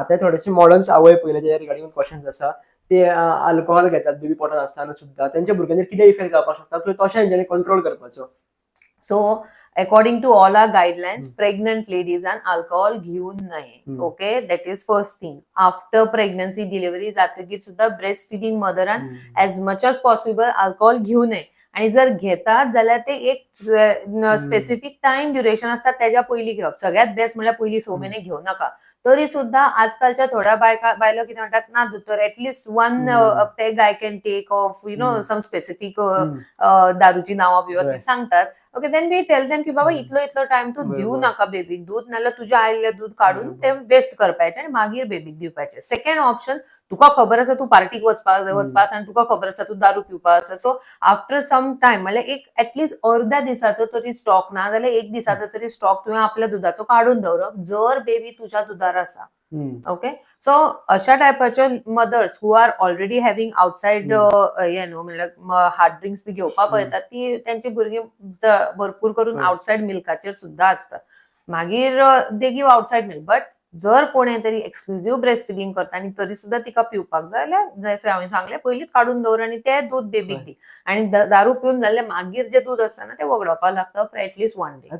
आता थोडेसे मॉडर्न्स आवय पयले रिगार्डिंग क्वेश्चन्स आसा ते अल्कोहोल घेतात बेबी पोटात असताना सुद्धा त्यांच्या भुरग्यांचेर कितें इफेक्ट जावपाक शकता तो तशें हेंच्यांनी कंट्रोल करपाचो. So, according to all our guidelines, pregnant ladies and alcohol घेऊ नये. Okay, that is first thing. After pregnancy, delivery जातकीर सुद्धा breastfeeding mother and as much as possible alcohol घेऊ नये. आणि जर घेतात जाल्यार ते एक स्पेसिफिक टाइम ड्युरेशन असता त्याच्या पयलीं घेवप. सगळ्यात बेस्ट म्हणल्यार पयलीं 6 महिने घेऊ नका. तरी सुद्धा आजकालच्या थोड्या बायलो कितें म्हणटात ना दोतोर at least one peg I can take of some specific दारूची नांवां बिवा ती सांगतात. Okay, then we tell them की बाबा इतलो टाइम तू दिवू नाका बेबीक दूध, नाल्यार तुज्या आयिल्लें दूध काढून ते वेस्ट करपाचें आणि मागीर बेबीक दिवपाचें. सेकंड ऑप्शन, तुका खबर आसा तू पार्टीक वचपाक आनी तुका खबर आसा तू दारू पिवपाक आसा, सो आफ्टर सम टाइम म्हणल्यार एक एटलीस्ट अर्ध्या दिसाचो तरी स्टॉक ना जाल्यार एक दिसाचो तरी स्टॉक तुवें आपल्या दुधाचो काढून दवरप जर बेबी तुज्या दुधार आसा. ओके, सो अशा टायपाचे mothers who are already having outside म्हणल्यार हार्ड ड्रिंक्स बी घेवपा पळयतात ती त्यांची भुरगीं भरपूर करून आउटसाइड मिल्काचेर सुद्धा असतात. मागीर they give outside milk. But जर कोणें तरी एक्सक्लुझिव्ह ब्रेस्ट फिडिंग करता आणि तरी सुद्धा तिका पिवपाक जाय जाल्यार जशें हांवें सांगलें पयलींच काडून दवर आणि तें दूध बेबीक दी. आणि दारू पिवन जाल्यार मागीर जें दूध आसता ना तें वगडोवपाक लागता फॉर एटलीस्ट 1 डे.